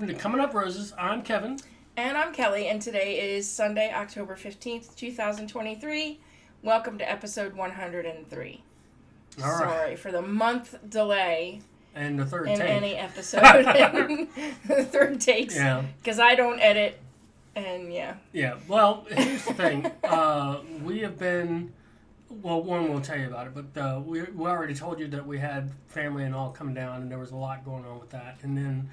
welcome to Coming Up Roses. I'm Kevin. And I'm Kelly, and today is Sunday, October 15th, 2023. Welcome to episode 103. All right. Sorry for the month delay And the third in take. any episode. And the third takes. Yeah. Because I don't edit, and yeah. Yeah. Well, here's the thing. We have been... Well, one will tell you about it, but we already told you that we had family and all come down, and there was a lot going on with that. And then,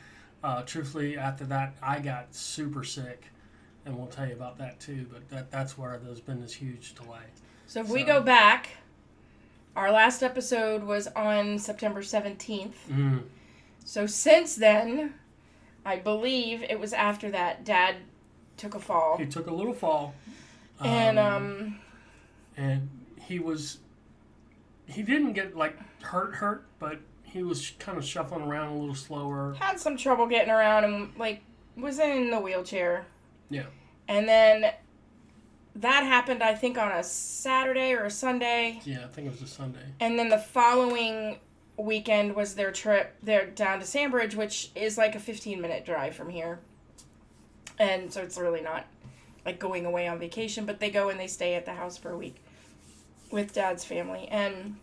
truthfully, after that, I got super sick, and we'll tell you about that too. But that's where there's been this huge delay. So if we go back, our last episode was on September 17th. Mm. So since then, I believe it was after that, Dad took a fall. He took a little fall. And he didn't get like hurt, but he was kind of shuffling around a little slower. Had some trouble getting around and was in the wheelchair. Yeah. And then that happened, I think, on a Saturday or a Sunday. Yeah, I think it was a Sunday. And then the following weekend was their trip down to Sandbridge, which is like a 15-minute drive from here. And so it's really not like going away on vacation, but they go and they stay at the house for a week with Dad's family. And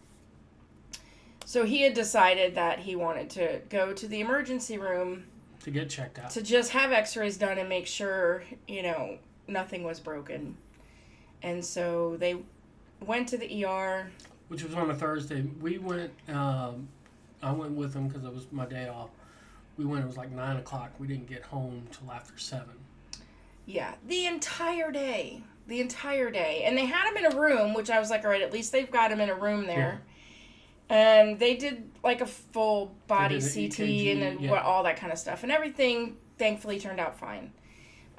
so he had decided that he wanted to go to the emergency room to get checked out, to just have x-rays done and make sure, nothing was broken. And so they went to the ER. Which was on a Thursday. We went, I went with him because it was my day off. We went, it was like 9 o'clock. We didn't get home till after 7. Yeah, the entire day. And they had him in a room, which I was like, all right, at least they've got him in a room there. Yeah. And they did like a full body CT EKG, and all that kind of stuff. And everything, thankfully, turned out fine.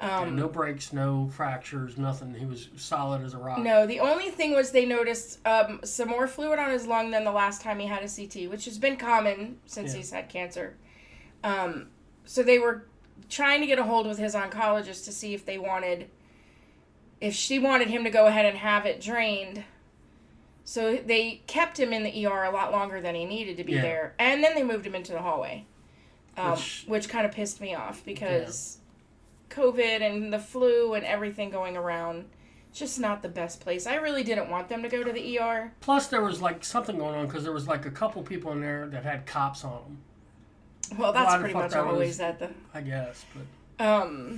No breaks, no fractures, nothing. He was solid as a rock. No, the only thing was they noticed some more fluid on his lung than the last time he had a CT, which has been common since he's had cancer. So they were trying to get a hold with his oncologist to see if she wanted him to go ahead and have it drained. So they kept him in the ER a lot longer than he needed to be there. And then they moved him into the hallway, which kind of pissed me off because COVID and the flu and everything going around, just not the best place. I really didn't want them to go to the ER. Plus there was like something going on because there was like a couple people in there that had cops on them. Well, that's pretty much always at the... I guess, but...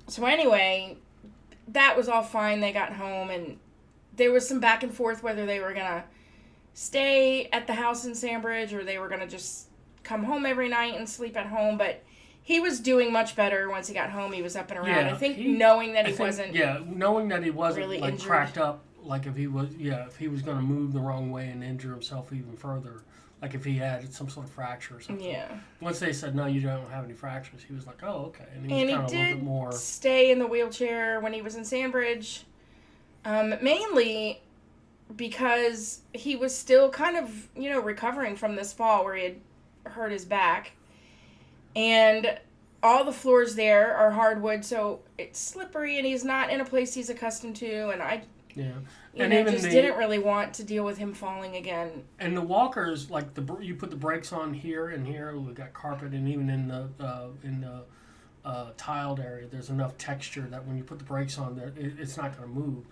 So anyway, that was all fine. They got home, and there was some back and forth whether they were going to stay at the house in Sandbridge or they were going to just come home every night and sleep at home. But he was doing much better once he got home. He was up and around. I think knowing that he wasn't really like injured. Cracked up, like if he was going to move the wrong way and injure himself even further. Like if he had some sort of fracture or something. Yeah. Once they said, no, you don't have any fractures, he was like, oh, okay. And he was kind of a little bit more... stay in the wheelchair when he was in Sandbridge. Mainly because he was still kind of, recovering from this fall where he had hurt his back. And all the floors there are hardwood, so it's slippery and he's not in a place he's accustomed to. And I... Yeah. Didn't really want to deal with him falling again. And the walkers, like you put the brakes on here and here. We got carpet, and even in the tiled area, there's enough texture that when you put the brakes on there, it's not going to move.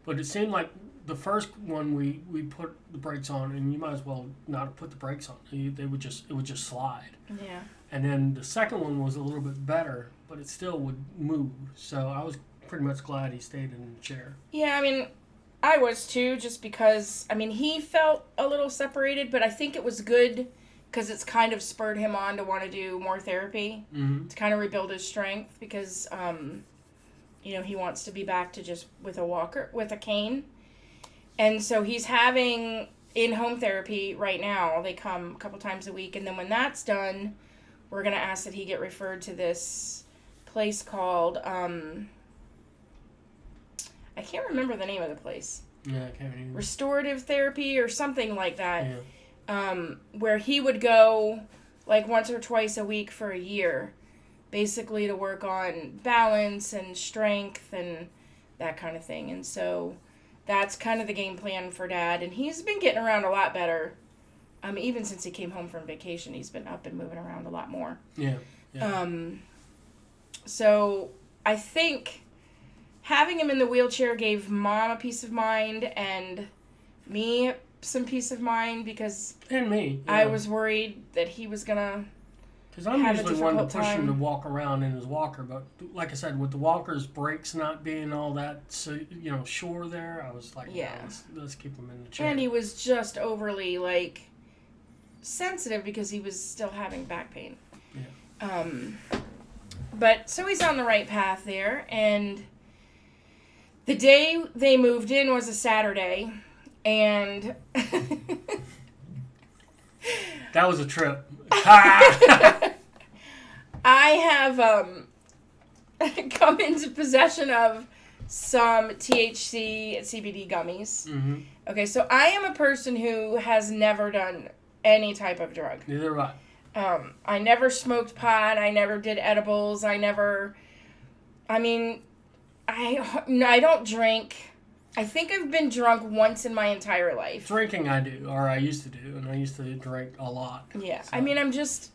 But it seemed like the first one we put the brakes on, and you might as well not have put the brakes on. It would just slide. Yeah. And then the second one was a little bit better, but it still would move. So I was pretty much glad he stayed in the chair. Yeah, I mean, I was too, just because, he felt a little separated, but I think it was good because it's kind of spurred him on to want to do more therapy to kind of rebuild his strength because, he wants to be back to just with a cane. And so he's having in-home therapy right now. They come a couple times a week, and then when that's done, we're going to ask that he get referred to this place called... I can't remember the name of the place. Yeah, I can't remember. Restorative therapy or something like that. Yeah. Where he would go like once or twice a week for a year, basically to work on balance and strength and that kind of thing. And so that's kind of the game plan for Dad. And he's been getting around a lot better. Even since he came home from vacation, he's been up and moving around a lot more. Yeah. Yeah. So I think having him in the wheelchair gave Mom a peace of mind and me some peace of mind because And me. Yeah. I was worried that he was gonna Because I'm have a usually one to difficult push him to time. walk around in his walker, but like I said, with the walker's brakes not being all that, so sure there, I was like, Yeah. let's keep him in the chair. And he was just overly like sensitive because he was still having back pain. Yeah. But so he's on the right path there, and the day they moved in was a Saturday, and That was a trip. I have come into possession of some THC and CBD gummies. Mm-hmm. Okay, so I am a person who has never done any type of drug. Neither have I. I never smoked pot. I never did edibles. I don't drink. I think I've been drunk once in my entire life. Drinking I do, or I used to do, and I used to drink a lot. Yeah. So.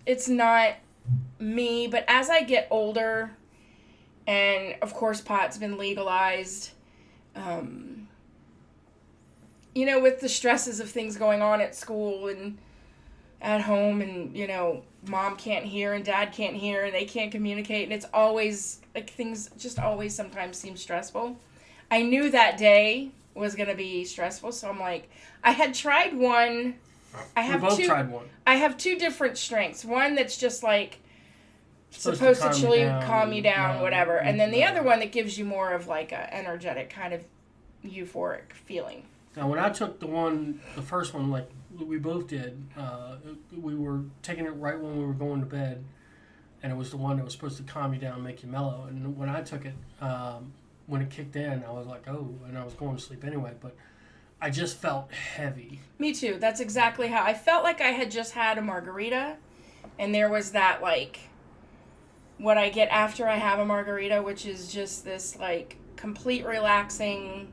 It's not me, but as I get older, and of course pot's been legalized, with the stresses of things going on at school and at home, and, Mom can't hear and Dad can't hear and they can't communicate, and it's always, like, things just always sometimes seem stressful. I knew that day was going to be stressful, so I'm like, I had tried one. We both tried one. I have two different strengths. One that's just like supposed to chilly, calm you down, whatever. And then the no. other one that gives you more of like a energetic kind of euphoric feeling. Now, when I took the first one, like we both did, we were taking it right when we were going to bed, and it was the one that was supposed to calm you down, make you mellow. And when I took it, when it kicked in, I was like, oh, and I was going to sleep anyway, but I just felt heavy. Me too. That's exactly how I felt. Like I had just had a margarita, and there was that, like, what I get after I have a margarita, which is just this, like, complete relaxing,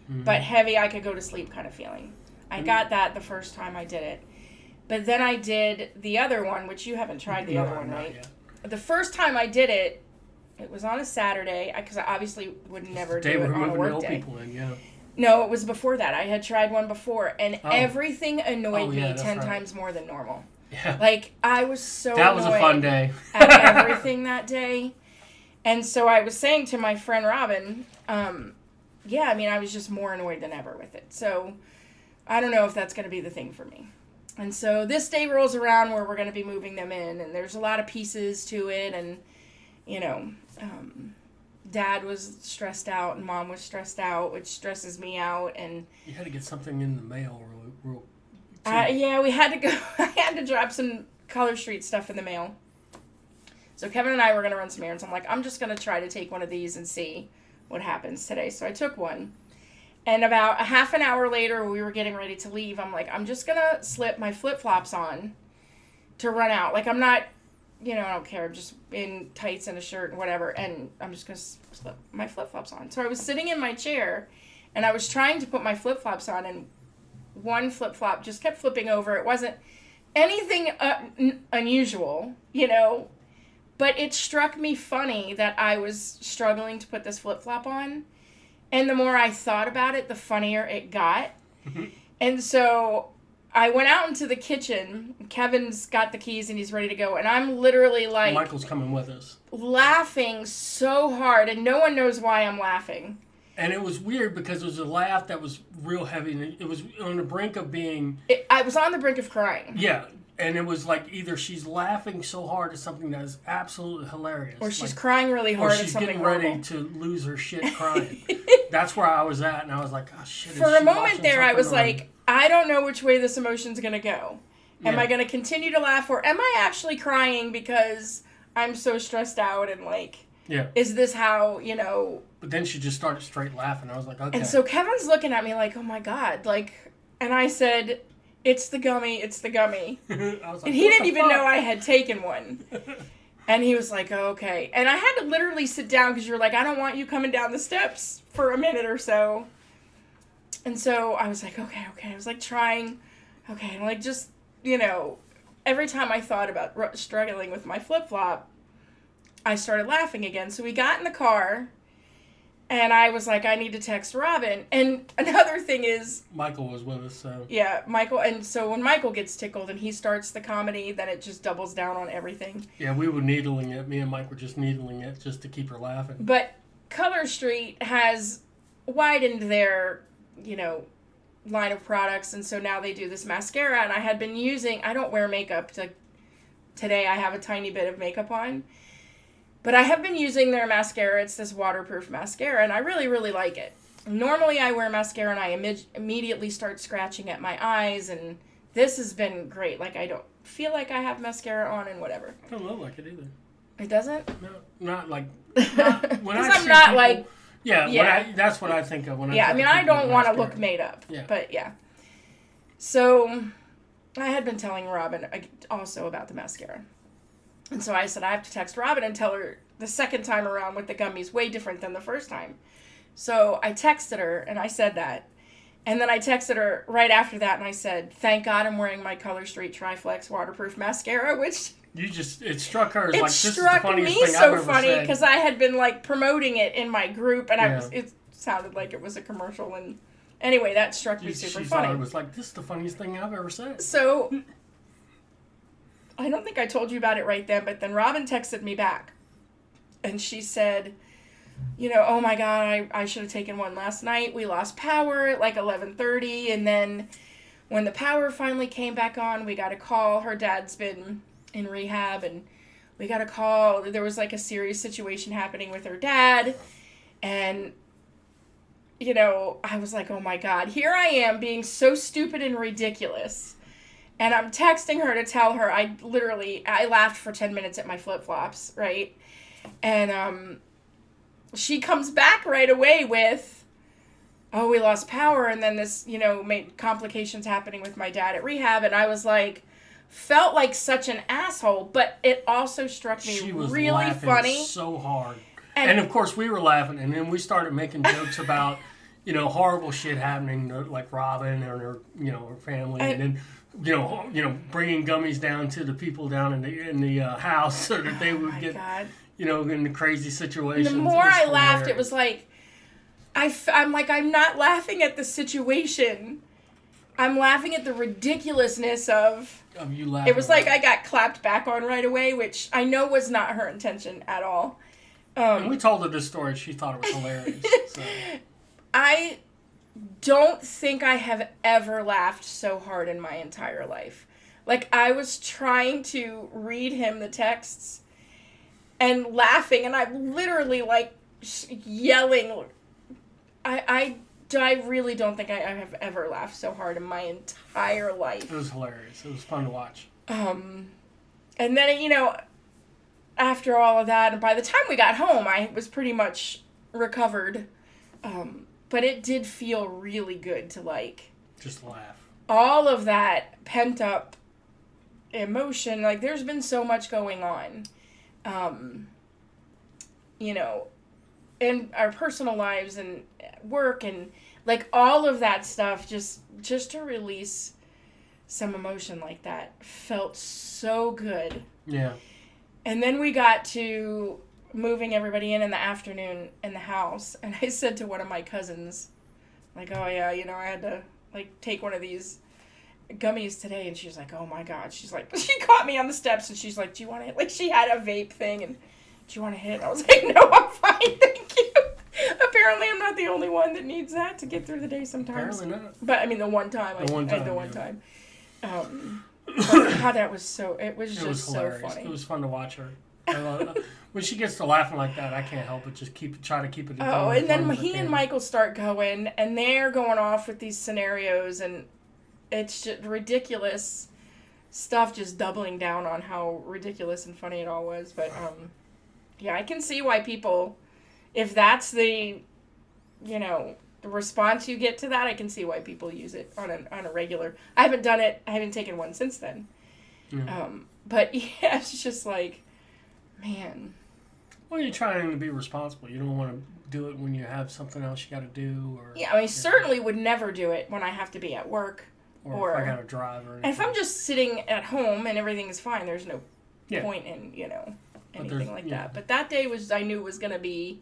but heavy, I could go to sleep kind of feeling. I got that the first time I did it. But then I did the other one, which you haven't tried the other one, right? Yet. The first time I did it, it was on a Saturday, because I obviously would never do it on a work day. People in, yeah. No, it was before that. I had tried one before, and everything annoyed me 10 right. times more than normal. Yeah. Like, I was so That was a fun day. at everything that day. And so I was saying to my friend Robin, I was just more annoyed than ever with it. So I don't know if that's going to be the thing for me. And so this day rolls around where we're going to be moving them in, and there's a lot of pieces to it, and, Dad was stressed out and Mom was stressed out, which stresses me out. And you had to get something in the mail real we had to go. I had to drop some Color Street stuff in the mail. So Kevin and I were going to run some errands. I'm like, I'm just going to try to take one of these and see what happens today. So I took one. And about a half an hour later, we were getting ready to leave. I'm like, I'm just going to slip my flip-flops on to run out. Like, I'm not, I don't care. I'm just in tights and a shirt and whatever. And I'm just going to slip my flip-flops on. So I was sitting in my chair, and I was trying to put my flip-flops on, and one flip-flop just kept flipping over. It wasn't anything unusual, but it struck me funny that I was struggling to put this flip-flop on. And the more I thought about it, the funnier it got. And so I went out into the kitchen. Kevin's got the keys and he's ready to go. And I'm literally like... Michael's coming with us. Laughing so hard. And no one knows why I'm laughing. And it was weird because it was a laugh that was real heavy. And it was on the brink of being... I was on the brink of crying. Yeah. And it was like either she's laughing so hard at something that is absolutely hilarious. Or she's crying really hard at something Or she's getting ready to lose her shit crying. That's where I was at. And I was like, oh, shit. For a moment there, I was like, I don't know which way this emotion's going to go. Am I going to continue to laugh? Or am I actually crying because I'm so stressed out and like... Yeah. Is this how, But then she just started straight laughing. I was like, okay. And so Kevin's looking at me like, oh my God. Like, and I said, it's the gummy, it's the gummy. I was like, and he didn't even know I had taken one. And he was like, oh, okay. And I had to literally sit down because you're like, I don't want you coming down the steps for a minute or so. And so I was like, okay. I was like trying, okay. And like just, every time I thought about struggling with my flip-flop, I started laughing again. So we got in the car, and I was like, I need to text Robin. And another thing is... Michael was with us, so... Yeah, Michael. And so when Michael gets tickled and he starts the comedy, then it just doubles down on everything. Yeah, we were needling it. Me and Mike were just needling it just to keep her laughing. But Color Street has widened their, line of products, and so now they do this mascara, and I had been using... I don't wear makeup. Today I have a tiny bit of makeup on. But I have been using their mascara. It's this waterproof mascara, and I really, really like it. Normally, I wear mascara, and I immediately start scratching at my eyes, and this has been great. Like, I don't feel like I have mascara on and whatever. It don't look like it either. It doesn't? No, not like... Not, when I I'm not, people, like... Yeah, that's what I think of when I think of I don't want to mascara. look made up. Yeah. But, yeah. So, I had been telling Robin also about the mascara. And so I said, I have to text Robin and tell her the second time around with the gummies way different than the first time. So I texted her, and I said that. And then I texted her right after that, and I said, thank God I'm wearing my Color Street Triflex waterproof mascara, which... It struck her as like, this is the funniest funniest thing thing I've It ever struck me so funny, said. because I had been, promoting it in my group, and Yeah. it sounded like it was a commercial, and anyway, that struck me super She funny. thought it was like, this is the funniest thing I've ever said. So, I don't think I told you about it right then, but then Robin texted me back. And she said, oh my God, I should have taken one last night. We lost power at 11:30. And then when the power finally came back on, we got a call. Her dad's been in rehab, and we got a call. There was a serious situation happening with her dad. And, I was like, oh my God, here I am being so stupid and ridiculous. And I'm texting her to tell her I laughed for 10 minutes at my flip-flops, right? And she comes back right away with, oh, we lost power, and then this, made complications happening with my dad at rehab, and I was felt like such an asshole, but it also struck me She was really laughing funny. so hard. And of course we were laughing, and then we started making jokes about, horrible shit happening, like Robin and her, her family, and then... bringing gummies down to the people down in the house so that they would get, God. In the crazy situations. The more I laughed, it was I'm not laughing at the situation. I'm laughing at the ridiculousness of you laughing. It was I got clapped back on right away, which I know was not her intention at all. And we told her this story. She thought it was hilarious. So. I don't think I have ever laughed so hard in my entire life. I was trying to read him the texts and laughing, and I'm literally yelling. I really don't think I have ever laughed so hard in my entire life. It was hilarious. It was fun to watch. And then, after all of that, and by the time we got home, I was pretty much recovered. But it did feel really good to just laugh. All of that pent up emotion. There's been so much going on, in our personal lives and work and all of that stuff. Just to release some emotion like that felt so good. Yeah. And then we got to moving everybody in the afternoon in the house, and I said to one of my cousins, oh yeah, I had to take one of these gummies today, and she's like, oh my God, she's she caught me on the steps, and she's like, do you want to hit? She had a vape thing, and do you want to hit? I was like, no, I'm fine, thank you. Apparently I'm not the only one that needs that to get through the day sometimes. Apparently not. But I mean the one time. The one time. But God, it was so hilarious. so funny. It was fun to watch her. When she gets to laughing like that, I can't help but just try to keep it going. Oh, and then he and Michael start going, and they're going off with these scenarios, and it's just ridiculous stuff, just doubling down on how ridiculous and funny it all was. But yeah, I can see why people, if that's the response you get to that, I can see why people use it on a regular. I haven't done it. I haven't taken one since then. Yeah. But yeah, it's just man. Well, you're trying to be responsible. You don't want to do it when you have something else you got to do. Or yeah, I mean, certainly would never do it when I have to be at work. Or if I got to drive or anything. And if I'm just sitting at home and everything is fine, there's no point in, anything like that. But that day I knew was going to be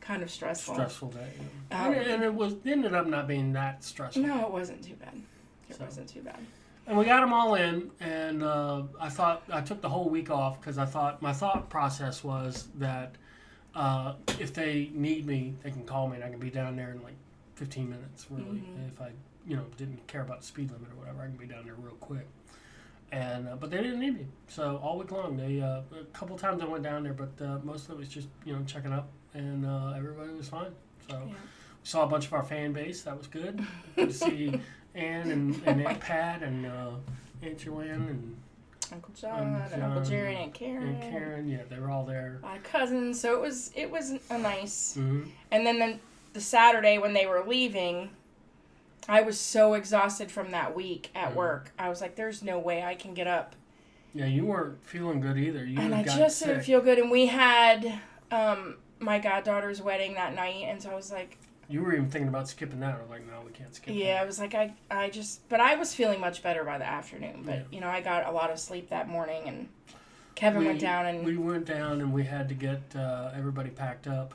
kind of stressful. Stressful day. And it ended up not being that stressful. No, it wasn't too bad. It wasn't too bad. And we got them all in, and I took the whole week off because my thought process was that if they need me, they can call me, and I can be down there in like 15 minutes, really. Mm-hmm. If I, didn't care about the speed limit or whatever, I can be down there real quick. And but they didn't need me, so all week long, a couple times I went down there, but most of it was just checking up, and everybody was fine. So we saw a bunch of our fan base. That was good. Good to see Ann and Aunt Pat and Aunt Joanne and Uncle John and Uncle Jerry and Aunt Karen. Aunt Karen, yeah, they were all there. My cousins, so it was a nice. Mm-hmm. And then the Saturday when they were leaving, I was so exhausted from that week at work. I was like, "There's no way I can get up." Yeah, you weren't feeling good either. I just didn't feel good, and we had my goddaughter's wedding that night, and so I was like. You were even thinking about skipping that. I was like, no, we can't skip that. Yeah, I was like, but I was feeling much better by the afternoon. But, I got a lot of sleep that morning, and Kevin went down. And we went down, and we had to get everybody packed up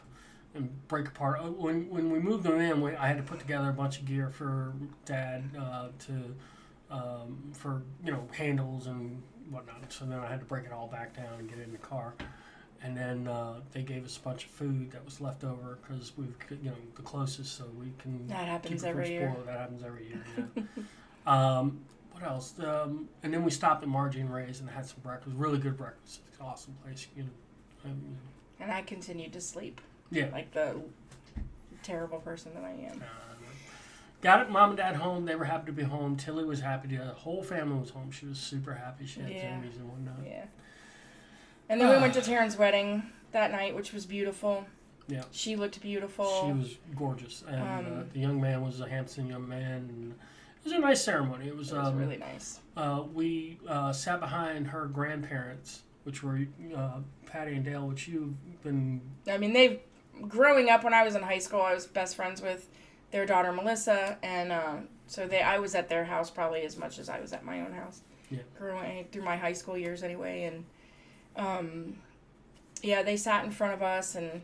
and break apart. When we moved them in, I had to put together a bunch of gear for Dad for handles and whatnot. So then I had to break it all back down and get it in the car. And then they gave us a bunch of food that was left over because we've, the closest, so we can. That happens every year. That happens every year. Yeah. What else? And then we stopped at Margie and Ray's and had some breakfast. Really good breakfast. It's an awesome place. And I continued to sleep. Yeah. Like the terrible person that I am. Got it, Mom and Dad home. They were happy to be home. Tilly was happy. The whole family was home. She was super happy. She had zoomies and whatnot. Yeah. And then we went to Taryn's wedding that night, which was beautiful. Yeah. She looked beautiful. She was gorgeous. And the young man was a handsome young man. And it was a nice ceremony. It was really nice. We sat behind her grandparents, which were Patty and Dale, which you've been... I mean, growing up when I was in high school, I was best friends with their daughter, Melissa. And so I was at their house probably as much as I was at my own house. Yeah. Through my high school years anyway. And... they sat in front of us and,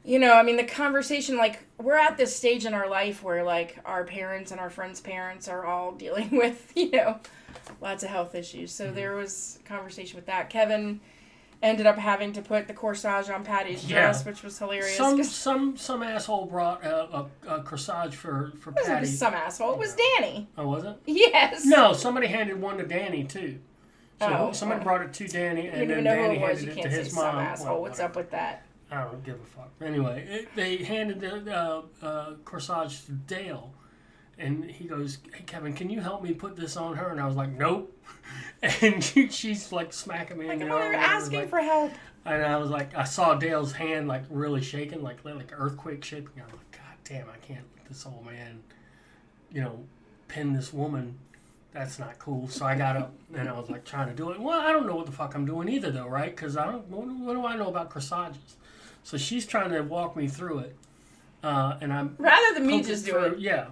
the conversation, like, we're at this stage in our life where, like, our parents and our friends' parents are all dealing with, lots of health issues. So there was conversation with that. Kevin ended up having to put the corsage on Patty's dress, which was hilarious. Some asshole brought a corsage for Patty. It wasn't some asshole. It was Danny. Oh, was it? Yes. No, somebody handed one to Danny, too. So somebody brought it to Danny, and then Danny handed it to his mom. Some asshole. What's up with that? I don't give a fuck. Anyway, they handed the corsage to Dale, and he goes, "Hey, Kevin, can you help me put this on her?" And I was like, "Nope." And she's like smacking me. Like, I'm asking for help. And I was like, I saw Dale's hand like really shaking, like earthquake shaking. I was like, God damn, I can't let this old man, pin this woman. That's not cool. So I got up and I was like trying to do it. Well, I don't know what the fuck I'm doing either, though, right? Because what do I know about corsages? So she's trying to walk me through it, and I'm rather than me just do it. Yeah,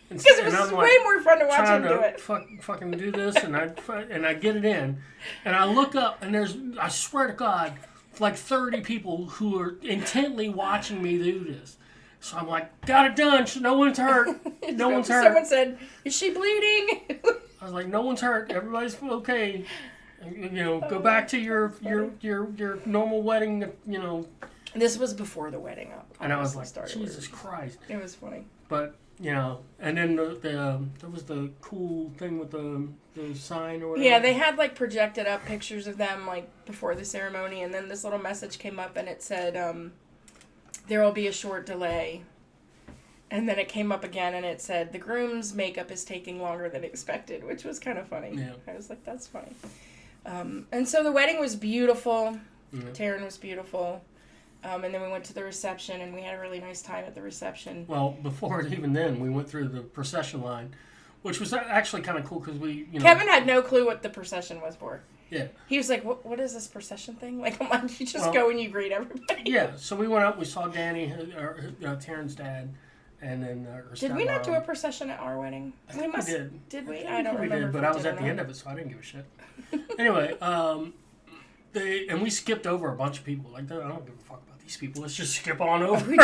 because it was way more fun to watch him do it. Fucking do this, and I get it in, and I look up and I swear to God, like 30 people who are intently watching me do this. So I'm like, got it done. No one's hurt. No one's hurt. Someone said, "Is she bleeding?" I was like, no one's hurt. Everybody's okay. Go back to your normal wedding. This was before the wedding. And I was like, Jesus Christ. It was funny. But and then there was the cool thing with the sign or whatever. Yeah, they had like projected up pictures of them like before the ceremony, and then this little message came up and it said, "There will be a short delay." And then it came up again and it said, "The groom's makeup is taking longer than expected," which was kind of funny. Yeah. I was like, that's funny. And so the wedding was beautiful. Mm-hmm. Taryn was beautiful. And then we went to the reception and we had a really nice time at the reception. Well, before even then, we went through the procession line, which was actually kind of cool because we, Kevin had no clue what the procession was for. Yeah. He was like, what is this procession thing? Like, I'm like, you just go and you greet everybody. Yeah, so we went up, we saw Danny, Taryn's dad, and then her Did we not do a procession at our wedding? I think we did. Did we? I don't remember. We did, but I was at the end of it, so I didn't give a shit. Anyway, we skipped over a bunch of people. Like, I don't give a fuck about these people. Let's just skip on over. We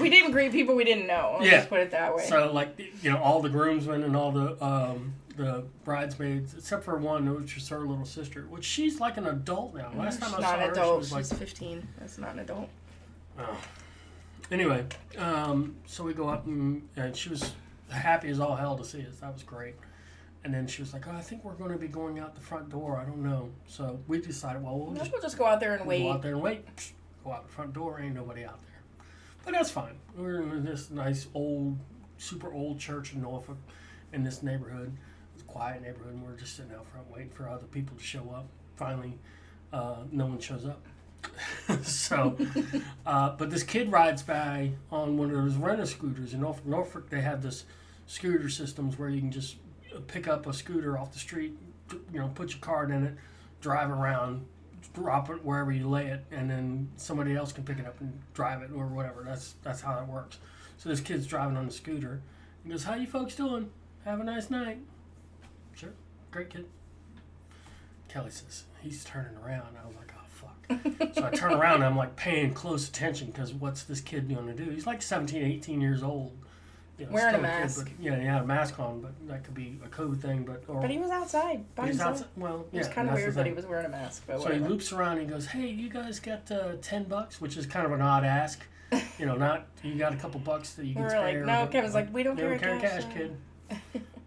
didn't greet people we didn't know. Let's just put it that way. So, like, all the groomsmen and all the bridesmaids, except for one, which is her little sister, which she's like an adult now. Last time I saw her, adult. she was she's 15. That's not an adult. Oh. Anyway, so we go up and she was happy as all hell to see us. That was great. And then she was like, I think we're going to be going out the front door. I don't know. So we decided, we'll just go out there and wait. Go out there and wait. Go out the front door. Ain't nobody out there. But that's fine. We're in this nice super old church in Norfolk in this neighborhood. It's a quiet neighborhood. And we're just sitting out front waiting for other people to show up. Finally, no one shows up. So, but this kid rides by on one of those renter scooters in Norfolk. They have this scooter systems where you can just pick up a scooter off the street, put your card in it, drive around, drop it wherever you lay it, and then somebody else can pick it up and drive it or whatever. That's how that works. So this kid's driving on the scooter. He goes, "How you folks doing? Have a nice night." Sure, great kid. Kelly says, "He's turning around." I was like, "Oh fuck." So I turn around and I'm like paying close attention because what's this kid going to do? He's like 17, 18 years old. Wearing a mask. He had a mask on, but that could be a code thing. But he was outside by himself. Well, it was kind of weird that he was wearing a mask. But so he loops around and he goes, "Hey, you guys got $10?" Which is kind of an odd ask. Not you got a couple bucks that you can spare. Like, no, Kevin's like, we don't carry cash, kid.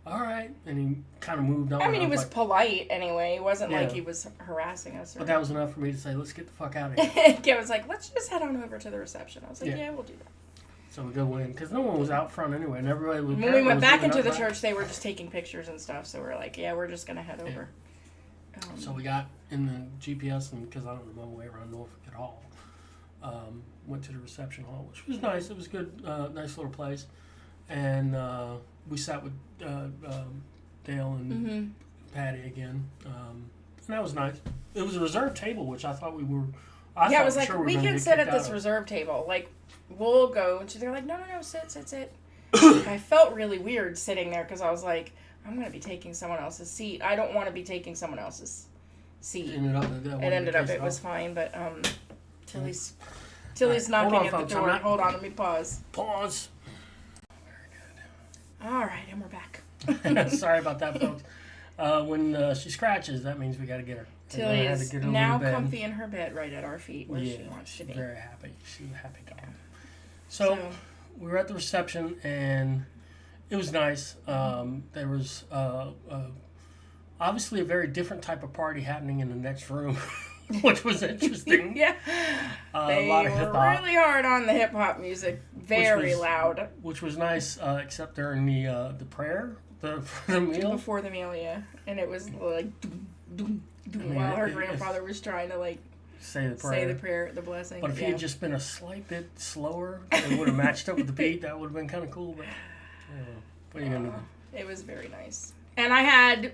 All right, and he kind of moved on. I mean, he was polite anyway. It wasn't like he was harassing us. But that was enough for me to say, "Let's get the fuck out of here." Kevin's like, "Let's just head on over to the reception." I was like, "Yeah, we'll do that." So we go in because no one was out front anyway, and everybody was. When we went back into the church, they were just taking pictures and stuff. So we're like, "Yeah, we're just gonna head over." So we got in the GPS, and because I don't know my way around Norfolk at all, went to the reception hall, which was nice. It was good, nice little place, and we sat with Dale and Patty again, and that was nice. It was a reserved table, which I thought we were. I was like, we can sit at this reserved table. Like, we'll go. And they're like, no, sit. I felt really weird sitting there because I was like, I'm going to be taking someone else's seat. I don't want to be taking someone else's seat. It was fine, but Tilly's knocking at the door. Hold on, let me pause. Pause. Very good. All right, and we're back. Sorry about that, folks. When she scratches, that means we got to get her. Tilly is now comfy in her bed right at our feet where she wants to be. Very happy. She's a happy dog. So we were at the reception and it was nice. There was obviously a very different type of party happening in the next room, which was interesting. Yeah. They were really hard on the hip hop music. Very loud. Which was nice, except during the prayer for the meal. Before the meal, yeah. And it was like while her grandfather was trying to like say the prayer, the blessing. But if he had just been a slight bit slower, it would have matched up with the beat. That would have been kind of cool. But what are you gonna do? It was very nice, and I had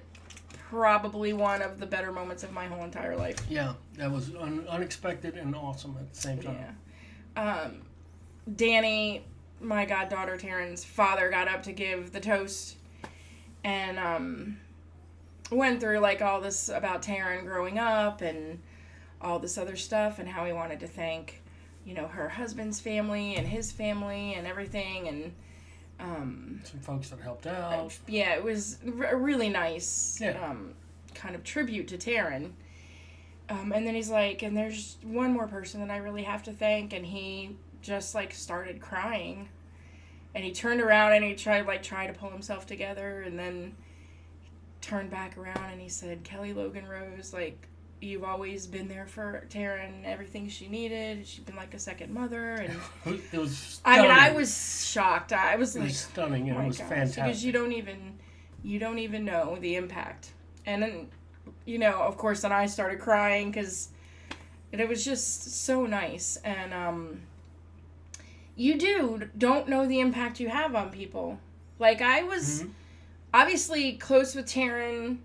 probably one of the better moments of my whole entire life. Yeah, that was unexpected and awesome at the same time. Yeah. Danny, my goddaughter Taryn's father, got up to give the toast, and went through like all this about Taryn growing up and all this other stuff and how he wanted to thank, her husband's family and his family and everything, and some folks that helped out. Yeah, it was a really nice kind of tribute to Taryn. And then he's like, and there's one more person that I really have to thank, and he just like started crying, and he turned around and he tried to pull himself together, and then turned back around and he said, "Kelly Logan Rose, like, you've always been there for Taryn, everything she needed. She's been like a second mother." And it was stunning. I was shocked. I was like, stunning, and it was fantastic. Because you don't even know the impact. And then, of course, then I started crying because it was just so nice. And you don't know the impact you have on people. Like, I was obviously close with Taryn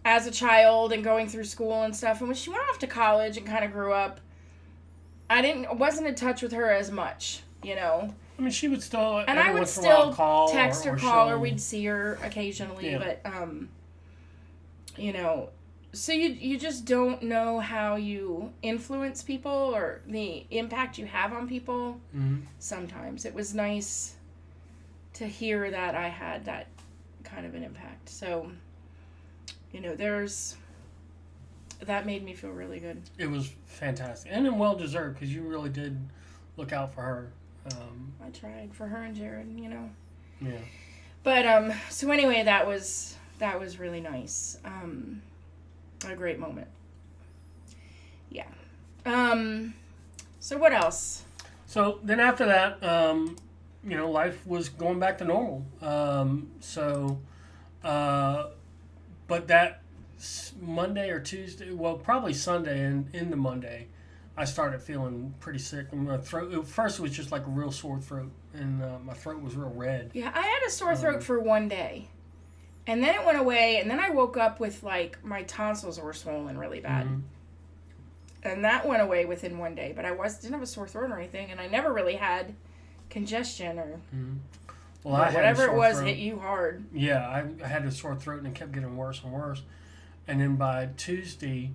as a child and going through school and stuff. And when she went off to college and kind of grew up, I wasn't in touch with her as much, I mean, she would still, and I would still text or call, or we'd see her occasionally. Yeah. But, So you just don't know how you influence people or the impact you have on people. Mm-hmm. Sometimes it was nice to hear that I had that kind of an impact. So, that made me feel really good. It was fantastic. And then well deserved, because you really did look out for her. I tried for her and Jared, Yeah. But, so anyway, that was really nice. A great moment. Yeah. So what else? So then after that, life was going back to normal. But that Monday or Tuesday, well, probably Sunday and into Monday, I started feeling pretty sick. And my throat, at first it was just like a real sore throat, and my throat was real red. Yeah, I had a sore throat for one day. And then it went away, and then I woke up with, like, my tonsils were swollen really bad. Mm-hmm. And that went away within one day, but I didn't have a sore throat or anything, and I never really had congestion or Well, I had whatever it was throat. hit you hard. Yeah, I had a sore throat, and it kept getting worse and worse. And then by Tuesday,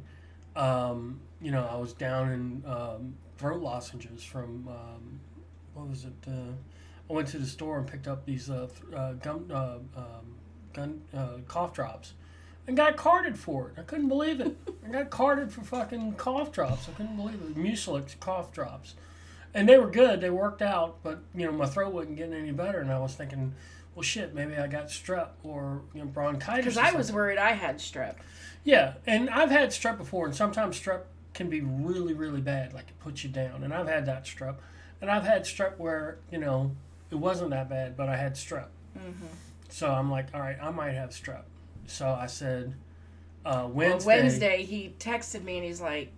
I was down in throat lozenges from, what was it? I went to the store and picked up these cough drops and got carded for it. I couldn't believe it. I got carded for fucking cough drops. I couldn't believe it. Mucilex cough drops. And they were good. They worked out, but, my throat wasn't getting any better. And I was thinking, well, shit, maybe I got strep or bronchitis. Because I was worried I had strep. Yeah, and I've had strep before, and sometimes strep can be really, really bad, like it puts you down. And I've had that strep. And I've had strep where, it wasn't that bad, but I had strep. Mm-hmm. So I'm like, all right, I might have strep. So I said, Wednesday. Well, Wednesday, he texted me and he's like,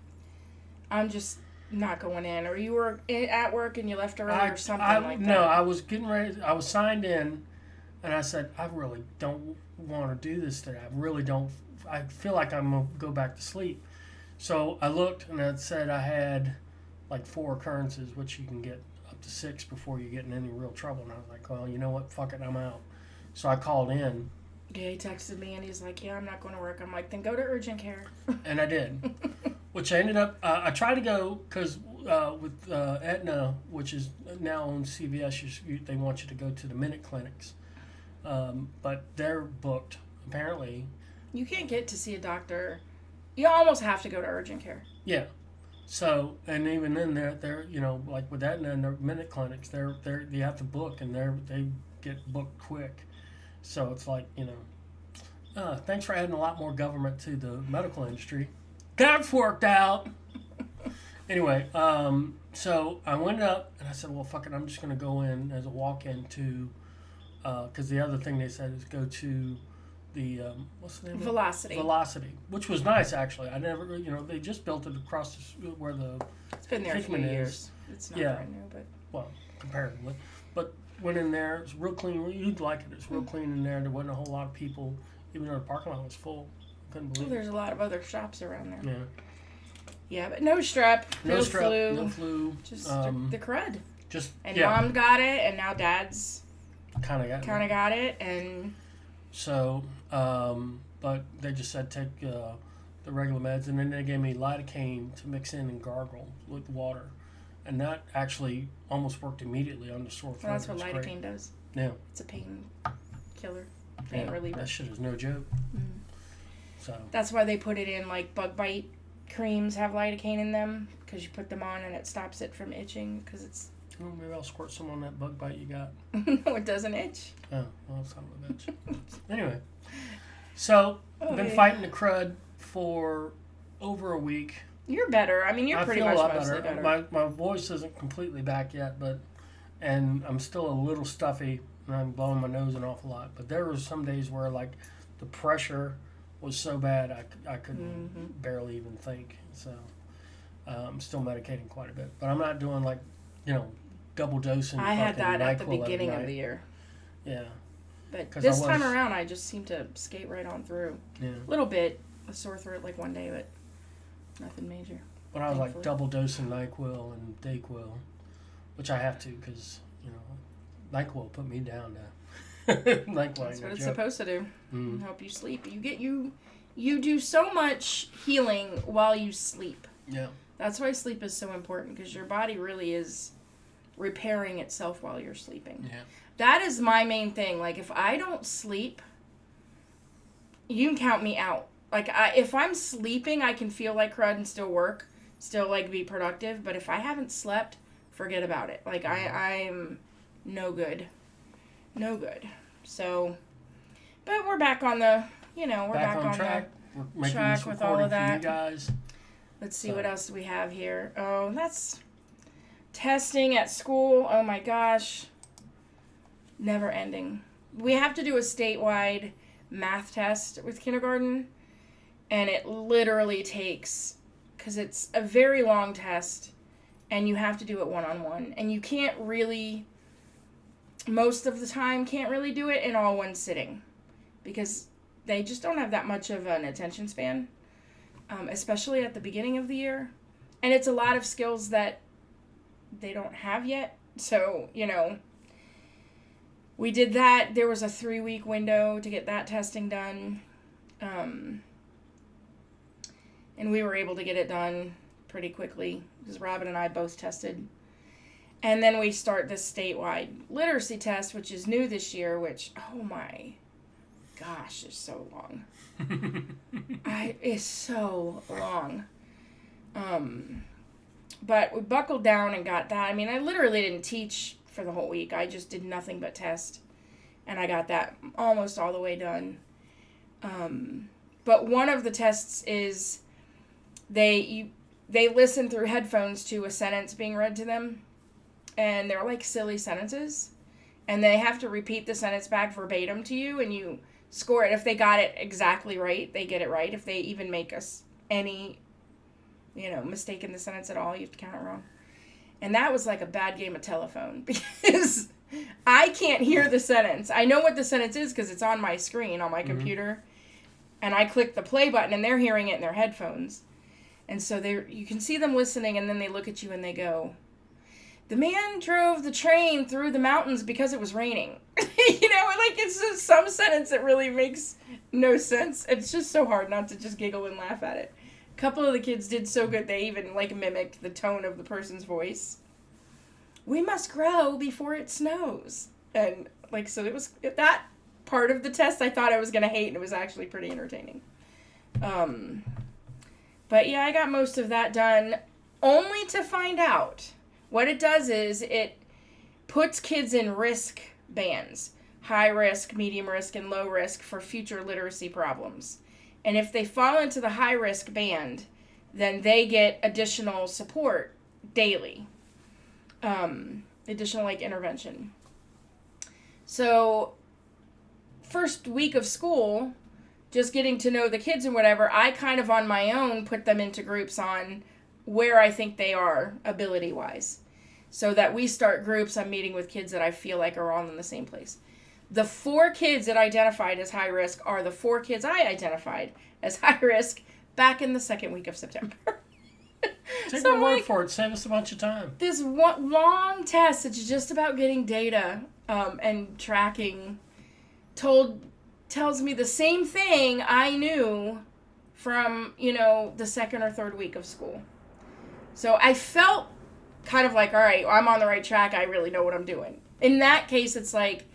I'm just not going in. Or you were at work and you left early or something like that. No, I was getting ready. I was signed in, and I said, I really don't want to do this today. I really don't. I feel like I'm going to go back to sleep. So I looked, and it said I had like 4 occurrences, which you can get up to 6 before you get in any real trouble. And I was like, well, you know what? Fuck it, I'm out. So I called in. Yeah, he texted me and he's like, yeah, I'm not going to work. I'm like, then go to urgent care. And I did. Which I ended up, I tried to go because with Aetna, which is now on CVS, they want you to go to the minute clinics. But they're booked, apparently. You can't get to see a doctor. You almost have to go to urgent care. Yeah. So, and even then, they're like with Aetna and their minute clinics, you have to book, and they get booked quick. So it's like, thanks for adding a lot more government to the medical industry. That's worked out. Anyway, so I went up and I said, well, fuck it, I'm just going to go in as a walk-in to, because the other thing they said is go to the, what's the name Velocity. of it? Velocity, which was nice, actually. I never, they just built it across where the It's been there a few years. It's not brand new, but. Well, comparatively. But went in there, it's real clean. You'd like it. It's real clean in there. There wasn't a whole lot of people, even though the parking lot was full. Couldn't believe it. There's a lot of other shops around there. Yeah. Yeah, but no strep, no flu. No flu. Just the crud. And yeah. Mom got it, and now Dad's kind of got it, and so, but they just said take the regular meds, and then they gave me lidocaine to mix in and gargle with water, and that actually almost worked immediately on the sore throat. Well, that's what lidocaine does. Yeah, it's a pain killer, pain reliever. That shit is no joke. Mm. So that's why they put it in, like, bug bite creams have lidocaine in them, because you put them on and it stops it from itching, because it's. Oh, maybe I'll squirt some on that bug bite you got. No, it doesn't itch. Oh, well, son of a bitch. Anyway, so I've been fighting the crud for over a week. You're better. I mean, you're pretty much mostly better. My voice isn't completely back yet, and I'm still a little stuffy, and I'm blowing my nose an awful lot. But there were some days where, like, the pressure was so bad I could barely even think. So I'm still medicating quite a bit, but I'm not doing, like, double dosing. I had that at the beginning of the year. Yeah. But this time around, I just seem to skate right on through. Yeah. A little bit, a sore throat like one day, but nothing major. But I was like double dosing NyQuil and Dayquil, which I have to because, NyQuil put me down now. That's what it's supposed to do. Help you sleep. You you do so much healing while you sleep. Yeah. That's why sleep is so important, because your body really is repairing itself while you're sleeping. Yeah. That is my main thing. Like, if I don't sleep, you can count me out. Like, if I'm sleeping, I can feel like crud and still work, still, like, be productive. But if I haven't slept, forget about it. Like, I'm no good. No good. So, but we're back on the, we're back on track. We're making track this with all of recording for that. you guys. Let's see what else do we have here. Oh, that's testing at school. Oh my gosh. Never ending. We have to do a statewide math test with kindergarten, and it literally takes, because it's a very long test, and you have to do it one-on-one, and you can't really, most of the time, can't really do it in all one sitting, because they just don't have that much of an attention span, especially at the beginning of the year, and it's a lot of skills that they don't have yet, so, we did that. There was a 3-week window to get that testing done. And we were able to get it done pretty quickly because Robin and I both tested. And then we start this statewide literacy test, which is new this year, which, oh my gosh, is so long. It's so long. But we buckled down and got that. I mean, I literally didn't teach for the whole week. I just did nothing but test, and I got that almost all the way done. But one of the tests is they listen through headphones to a sentence being read to them, and they're like silly sentences, and they have to repeat the sentence back verbatim to you, and you score it. If they got it exactly right, they get it right. If they even make any mistake in the sentence at all, you have to count it wrong. And that was like a bad game of telephone, because I can't hear the sentence. I know what the sentence is because it's on my screen on my computer. And I click the play button, and they're hearing it in their headphones. And so you can see them listening, and then they look at you and they go, "The man drove the train through the mountains because it was raining." It's just some sentence that really makes no sense. It's just so hard not to just giggle and laugh at it. A couple of the kids did so good, they even, mimicked the tone of the person's voice. "We must grow before it snows." And, so it was, that part of the test I thought I was going to hate, and it was actually pretty entertaining. But, yeah, I got most of that done, only to find out what it does is it puts kids in risk bands. High risk, medium risk, and low risk for future literacy problems. And if they fall into the high-risk band, then they get additional support daily. Additional, intervention. So, first week of school, just getting to know the kids and whatever, I kind of on my own put them into groups on where I think they are ability-wise. So that we start groups, I'm meeting with kids that I feel like are all in the same place. The 4 kids that identified as high risk are the 4 kids I identified as high risk back in the second week of September. Take my word for it. Save us a bunch of time. This long test, it's just about getting data and tracking, tells me the same thing I knew from, the second or third week of school. So I felt kind of like, all right, I'm on the right track. I really know what I'm doing. In that case, it's like,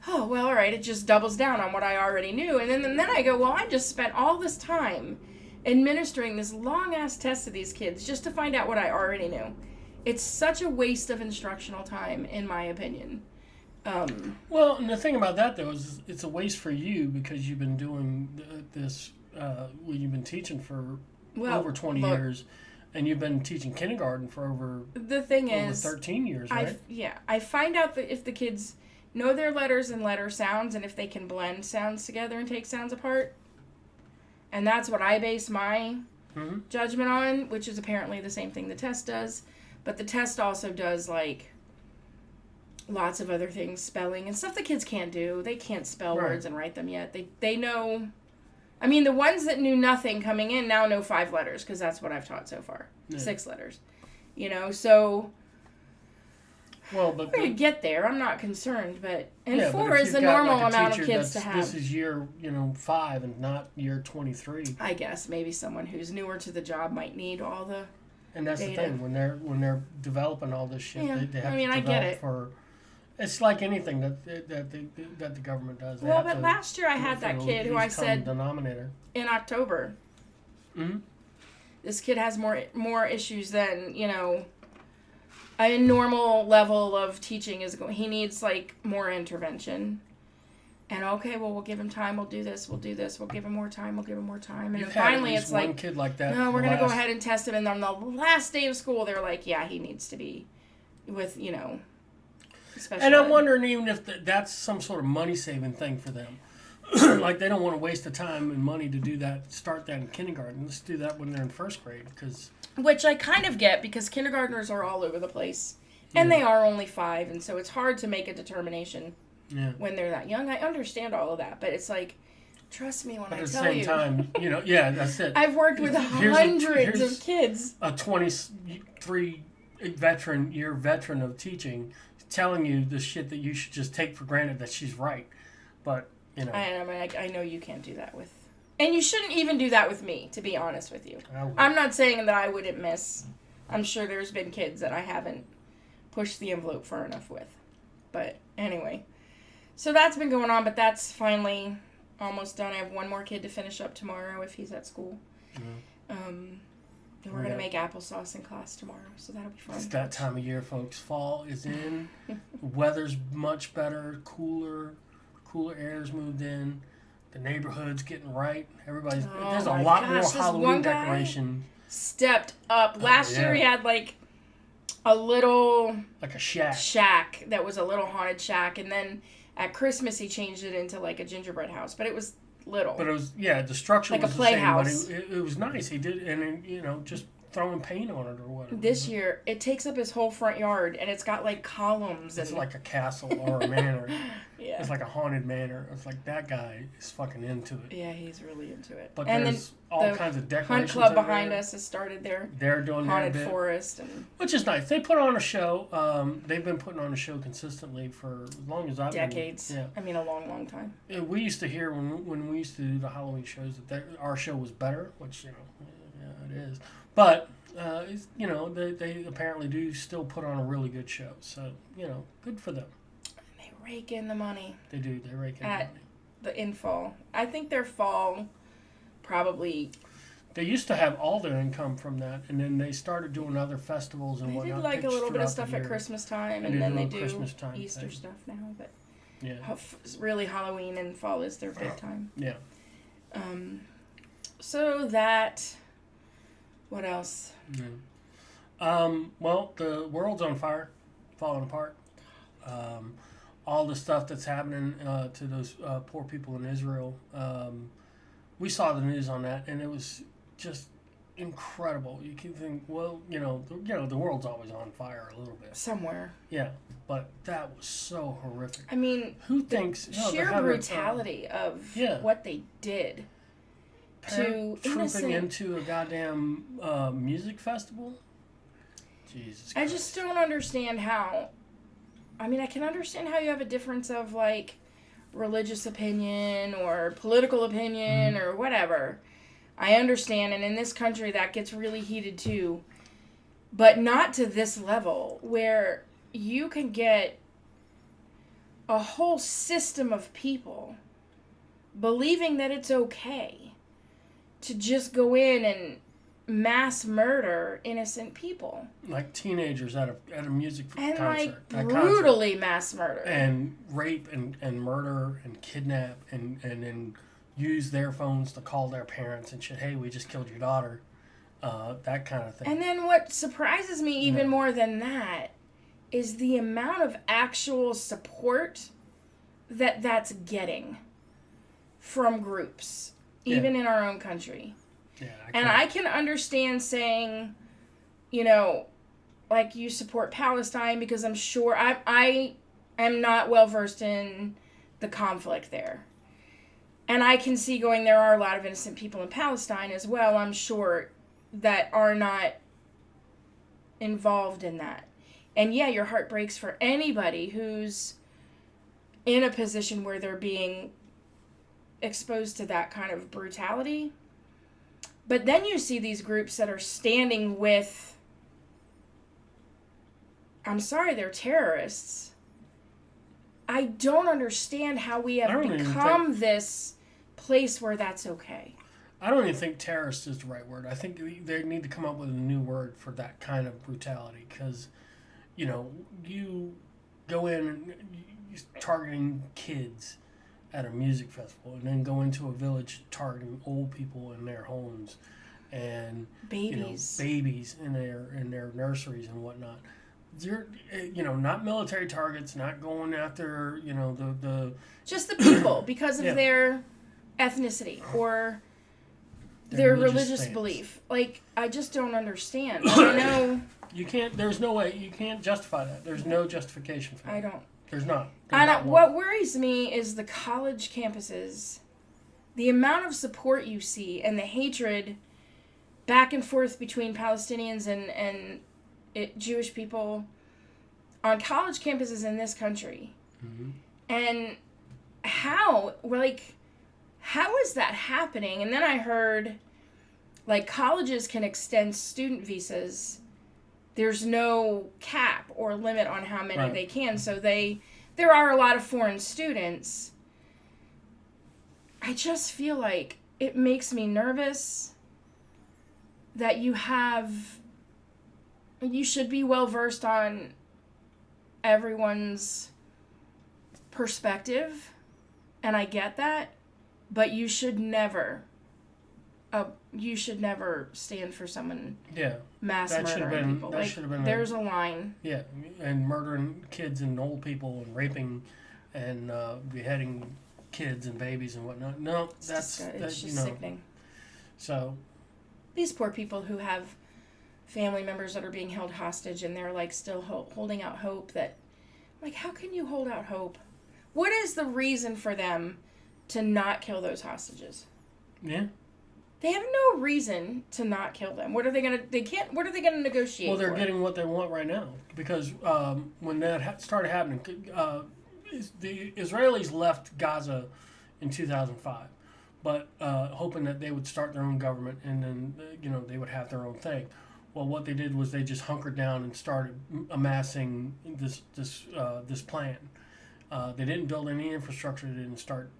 oh, well, all right, it just doubles down on what I already knew. And then I go, well, I just spent all this time administering this long-ass test to these kids just to find out what I already knew. It's such a waste of instructional time, in my opinion. Well, and the thing about that, though, is it's a waste for you because you've been doing this, you've been teaching for over 20 years, and you've been teaching kindergarten for over 13 years, right? I find out that if the kids know their letters and letter sounds, and if they can blend sounds together and take sounds apart. And that's what I base my judgment on, which is apparently the same thing the test does. But the test also does, lots of other things, spelling and stuff the kids can't do. They can't spell words and write them yet. They know... I mean, the ones that knew nothing coming in now know 5 letters, because that's what I've taught so far. 6 letters. So... Well, but I could get there. I'm not concerned, but but 4 if is you've the got, normal like, a amount of teacher kids to that's- have. This is year 5 and not year 23. I guess maybe someone who's newer to the job might need all the. And that's data. the thing when they're developing all this shit, Yeah, they have I mean, to I develop get it. for. It's like anything that the government does. They Well, have but to last year I do it had for that the kid who I least common said denominator. in October. Mm-hmm. This kid has more issues than a normal level of teaching is going. He needs like more intervention. And okay, well, we'll give him time. We'll do this. We'll do this. We'll give him more time. We'll give him more time. And You've then had finally, at least it's one like, kid like that. no, we're for the gonna go last- ahead and test him. And on the last day of school, they're like, yeah, he needs to be with special And I'm ed. wondering even if that's some sort of money saving thing for them. Like they don't want to waste the time and money to do that. Start that in kindergarten. Let's do that when they're in first grade because. Which I kind of get because kindergartners are all over the place. And they are only 5, and so it's hard to make a determination when they're that young. I understand all of that, but it's like, trust me when I tell you. At the same time, that's it. I've worked with hundreds of kids. A 23 veteran of teaching telling you the shit that you should just take for granted that she's right. But, I know you can't do that with. And you shouldn't even do that with me, to be honest with you. I would. I'm not saying that I wouldn't miss. I'm sure there's been kids that I haven't pushed the envelope far enough with. But anyway. So that's been going on, but that's finally almost done. I have one more kid to finish up tomorrow if he's at school. And we're going to make applesauce in class tomorrow, so that'll be fun. It's that time of year, folks. Fall is in. Weather's much better, cooler air's moved in. The neighborhood's getting right. There's a lot more Halloween decoration. Stepped up. Last year he had like a little like a shack that was a little haunted shack, and then at Christmas he changed it into like a gingerbread house, but it was little. But it was the structure like was a the same, playhouse. but it was nice. He did, and just throwing paint on it or whatever. This year it takes up his whole front yard, and it's got like columns. It's like a castle or a manor. Yeah. It's like a haunted manor. It's like that guy is fucking into it. Yeah, he's really into it. But and there's all kinds of decorations. Hunt Club behind us has started their They're doing haunted their bit, forest, and which is nice. They put on a show. They've been putting on a show consistently for as long as I've decades. been. Yeah. I mean, a long, long time. And we used to hear when we used to do the Halloween shows that our show was better, which it is. But they apparently do still put on a really good show. So good for them. They rake in the money. They do. They rake in the money. In fall. I think their fall probably. They used to have all their income from that, and then they started doing other festivals and whatnot. They do like a little bit of stuff at Christmas time, and then they do Easter stuff now. But really Halloween and fall is their big time. Yeah. So that. What else? Well, the world's on fire, falling apart. All the stuff that's happening to those poor people in Israel. We saw the news on that, and it was just incredible. You can think, well, the world's always on fire a little bit Somewhere. Yeah, but that was so horrific. I mean, who thinks sheer brutality of what they did to trooping into a goddamn music festival? Jesus Christ. I just don't understand how. I mean, I can understand how you have a difference of like religious opinion or political opinion or whatever. I understand, and in this country that gets really heated too, but not to this level where you can get a whole system of people believing that it's okay to just go in and mass murder innocent people. Like teenagers at a music concert. And like brutally mass murder. And rape and murder and kidnap and then use their phones to call their parents and shit. Hey, we just killed your daughter. That kind of thing. And then what surprises me even more than that is the amount of actual support that's getting from groups, even in our own country. Yeah, I can understand saying, like you support Palestine because I'm sure I am not well versed in the conflict there. And I can see there are a lot of innocent people in Palestine as well, I'm sure, that are not involved in that. And yeah, your heart breaks for anybody who's in a position where they're being exposed to that kind of brutality. But then you see these groups that are standing with, I'm sorry, they're terrorists. I don't understand how we have become this place where that's okay. I don't even think terrorist is the right word. I think they need to come up with a new word for that kind of brutality, because, you go in and you're targeting kids at a music festival, and then go into a village targeting old people in their homes, and babies in their nurseries and whatnot. You're, not military targets, not going after, the just the people because of their ethnicity or their religious belief. Like, I just don't understand. I know you can't. There's no way you can't justify that. There's no justification for that. I don't. There's not. What worries me is the college campuses, the amount of support you see, and the hatred back and forth between Palestinians and Jewish people on college campuses in this country. Mm-hmm. And how is that happening? And then I heard, colleges can extend student visas. There's no cap or limit on how many they can. So there are a lot of foreign students. I just feel like it makes me nervous that you should be well versed on everyone's perspective, and I get that, but you should never stand for someone mass murdering people. There's a line. Yeah, and murdering kids and old people and raping and beheading kids and babies and whatnot. No, that's just sickening. So these poor people who have family members that are being held hostage, and they're still holding out hope that, how can you hold out hope? What is the reason for them to not kill those hostages? Yeah. They have no reason to not kill them. What are they gonna negotiate? Well, they're getting what they want right now, because when that started happening, the Israelis left Gaza in 2005, but hoping that they would start their own government, and then they would have their own thing. Well, what they did was they just hunkered down and started amassing this plan. They didn't build any infrastructure. They didn't start,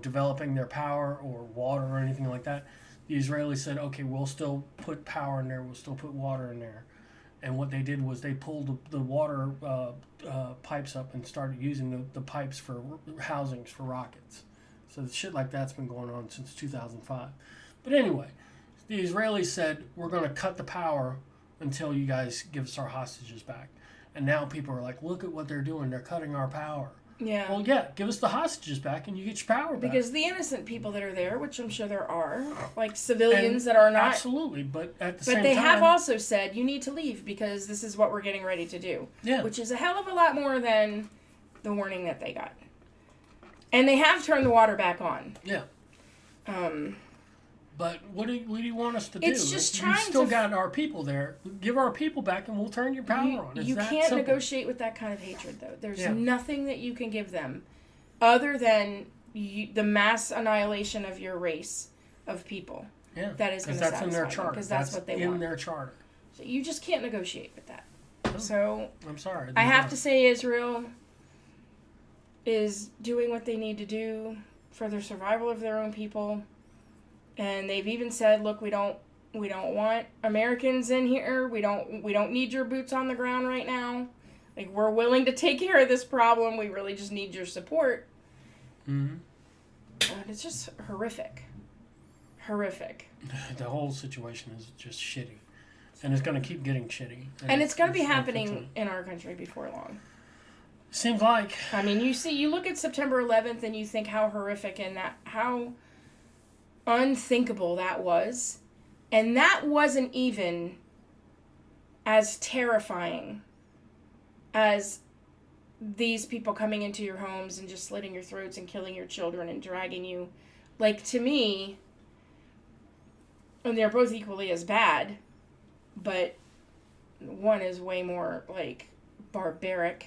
developing their power or water or anything like that. The Israelis said, okay, we'll still put power in there. We'll still put water in there. And what they did was they pulled the water pipes up and started using the pipes for housings for rockets. So shit like that's been going on since 2005. But anyway, the Israelis said, we're going to cut the power until you guys give us our hostages back. And now people are like, look at what they're doing. They're cutting our power. Yeah. Well, yeah, give us the hostages back and you get your power back. Because the innocent people that are there, which I'm sure there are, civilians that are not. Absolutely, but at the same time. But they have also said, you need to leave because this is what we're getting ready to do. Yeah. Which is a hell of a lot more than the warning that they got. And they have turned the water back on. Yeah. But what do you want us to do? It's just trying to... You've still got our people there. Give our people back and we'll turn your power on. You can't negotiate with that kind of hatred, though. There's nothing that you can give them other than the mass annihilation of your race of people. Yeah. That is going to satisfy in their charter. Because that's what they want. In their charter. So you just can't negotiate with that. No, so I'm sorry. I have to say Israel is doing what they need to do for the survival of their own people. And they've even said, look, we don't want Americans in here. We don't need your boots on the ground right now. We're willing to take care of this problem. We really just need your support. Mm-hmm. And it's just horrific. Horrific. The whole situation is just shitty. And it's going to keep getting shitty. And it's going to be happening in our country before long. Seems like. I mean, you look at September 11th and you think how horrific and how unthinkable that was. And that wasn't even as terrifying as these people coming into your homes and just slitting your throats and killing your children and dragging you. To me, and they're both equally as bad, but one is way more, like, barbaric.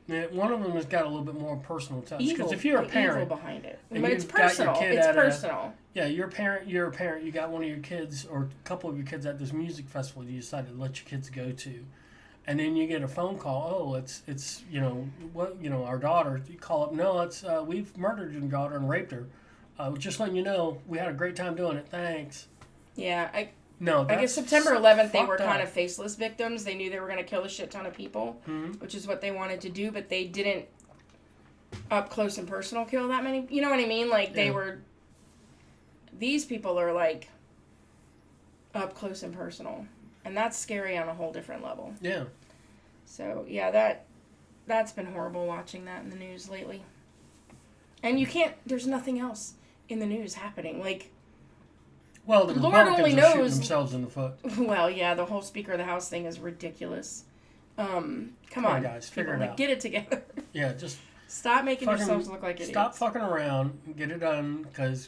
Yeah, one of them has got a little bit more personal touch. Evil. Because if you're a parent, evil behind it. and But it's you've got your personal. kid It's at personal. you're a parent, you got one of your kids or a couple of your kids at this music festival you decided to let your kids go to. And then you get a phone call, it's our daughter, you call up, no, it's, we've murdered your daughter and raped her. Just letting you know, we had a great time doing it, thanks. Yeah, I No, guess September 11th, they were fucked kind up. of faceless victims. They knew they were going to kill a shit ton of people, which is what they wanted to do, but they didn't up close and personal kill that many. You know what I mean? Like, they were... These people are, like, up close and personal. And that's scary on a whole different level. Yeah. So, yeah, that's been horrible watching that in the news lately. And you can't... There's nothing else in the news happening. Like... Well, the Lord Republicans only are shooting knows- themselves in the foot. Well, yeah, the whole Speaker of the House thing is ridiculous. Come on, guys, figure people, it out. Get it together. Yeah, just Stop making yourselves look like idiots. stop fucking around and get it done, because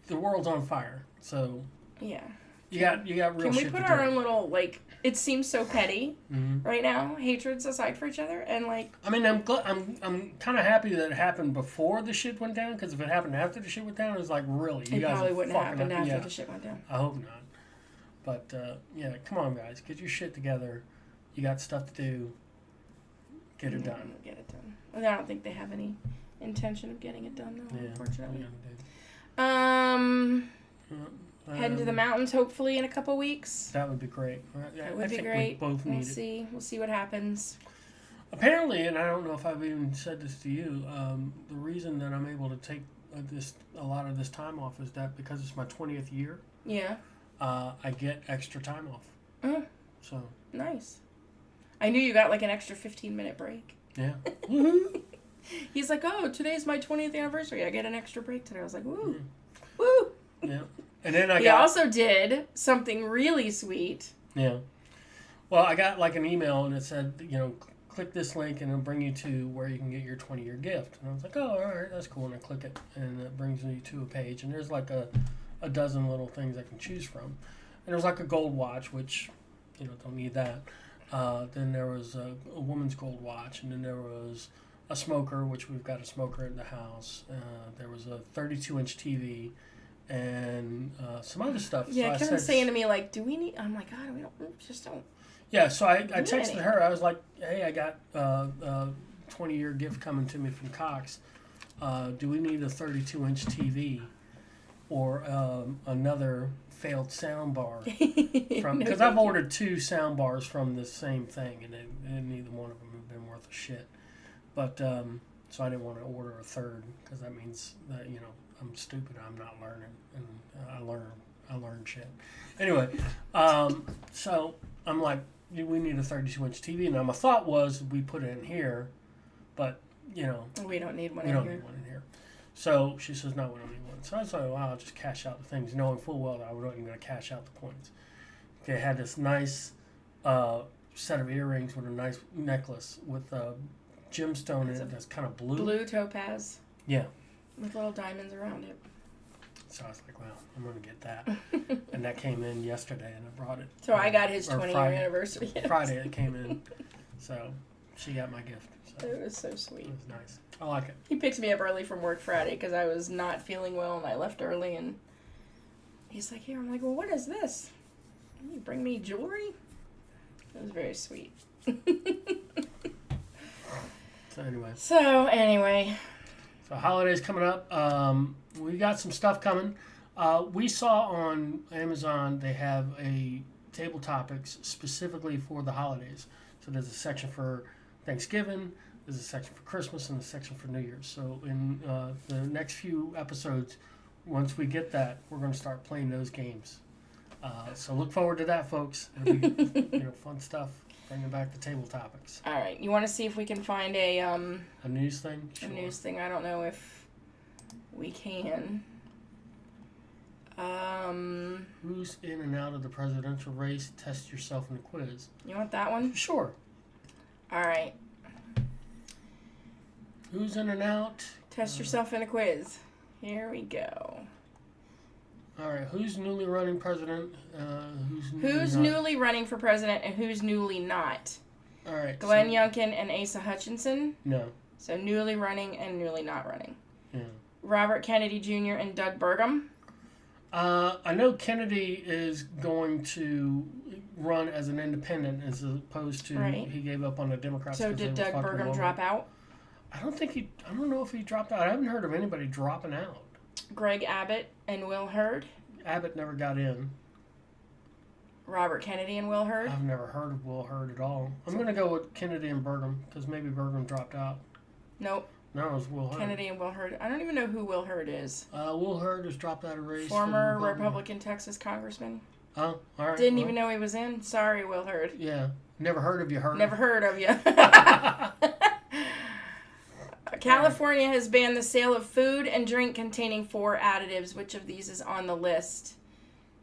the world's on fire. So Yeah. you got real Can shit we put to our do. own little, like, it seems so petty Mhm. right now, hatreds aside for each other, and, like... I mean, I'm kind of happy that it happened before the shit went down, because if it happened after the shit went down, it was like, really, you It guys probably are wouldn't have fucking happened up. after Yeah, the shit went down. I hope not. But yeah, come on, guys, get your shit together. You got stuff to do. Get it done. Get it done. I don't think they have any intention of getting it done, though, unfortunately. Heading to the mountains, hopefully, in a couple weeks. That would be great. That would I be think great. We both need We'll it. see. We'll see what happens. Apparently, and I don't know if I've even said this to you, the reason that I'm able to take a lot of this time off is that because it's my 20th year, Yeah. I get extra time off. Oh, So, nice. I knew you got, like, an extra 15-minute break. yeah. Woohoo! He's like, oh, today's my 20th anniversary. I get an extra break today. I was like, woo. Mm. Woo. Yeah. And then He also did something really sweet. Yeah. Well, I got like an email and it said, click this link and it'll bring you to where you can get your 20-year gift. And I was like, oh, all right, that's cool. And I click it and it brings me to a page. And there's like a dozen little things I can choose from. And there's like a gold watch, which, don't need that. Then there was a woman's gold watch. And then there was a smoker, which we've got a smoker in the house. There was a 32-inch TV. And some other stuff. Yeah, so Kevin's saying to me, like, do we need... I'm like, God, we don't... Yeah, so I texted her. I was like, hey, I got a 20-year gift coming to me from Cox. Do we need a 32-inch TV or another failed sound bar? Because I've ordered 2 sound bars from the same thing, and neither one of them have been worth a shit. But, so I didn't want to order a third, because that means that, I'm stupid. I'm not learning, and I learn shit. Anyway, so I'm like, we need a 32-inch TV. Now my thought was we put it in here, but we don't need one. We don't need one in here. So she says, no, we don't need one. So I was like, well, I'll just cash out the things, knowing full well that I wasn't going to cash out the points. They had this nice set of earrings with a nice necklace with a gemstone in it that's kind of blue. Blue topaz. Yeah. With little diamonds around it. So I was like, well, I'm going to get that. And that came in yesterday, and I brought it. So I got his 20-year Friday. anniversary gift. Friday it came in. So she got my gift. So It was so sweet. it was nice. I like it. He picked me up early from work Friday because I was not feeling well, and I left early, and he's like, here. I'm like, well, what is this? You bring me jewelry? It was very sweet. So anyway. So holidays coming up. We got some stuff coming. We saw on Amazon they have a table topics specifically for the holidays. So there's a section for Thanksgiving, there's a section for Christmas, and a section for New Year's. So in the next few episodes, once we get that, we're going to start playing those games. So look forward to that, folks. It'll be fun stuff. Bringing back the table topics. All right. You want to see if we can find a news thing? Sure. A news thing. I don't know if we can. Who's in and out of the presidential race? Test yourself in a quiz. You want that one? Sure. All right. Who's in and out? Test yourself in a quiz. Here we go. All right. Who's newly running president? Who's not? newly running for president and who's newly not? All right. Glenn Youngkin and Asa Hutchinson. No. So newly running and newly not running. Yeah. Robert Kennedy Jr. and Doug Burgum. I know Kennedy is going to run as an independent as opposed to he gave up on the Democrats. So did Doug Burgum drop out? I don't know if he dropped out. I haven't heard of anybody dropping out. Greg Abbott and Will Hurd. Abbott never got in. Robert Kennedy and Will Hurd. I've never heard of Will Hurd at all. I'm going to go with Kennedy and Burgum because maybe Burgum dropped out. Nope. No, it was Will Hurd. Kennedy and Will Hurd. I don't even know who Will Hurd is. Will Hurd has dropped out of race. Former Republican Texas congressman. Oh, all right. Didn't even know he was in. Sorry, Will Hurd. Yeah. Never heard of you, Hurd. Never heard of you. California has banned the sale of food and drink containing 4 additives. Which of these is on the list?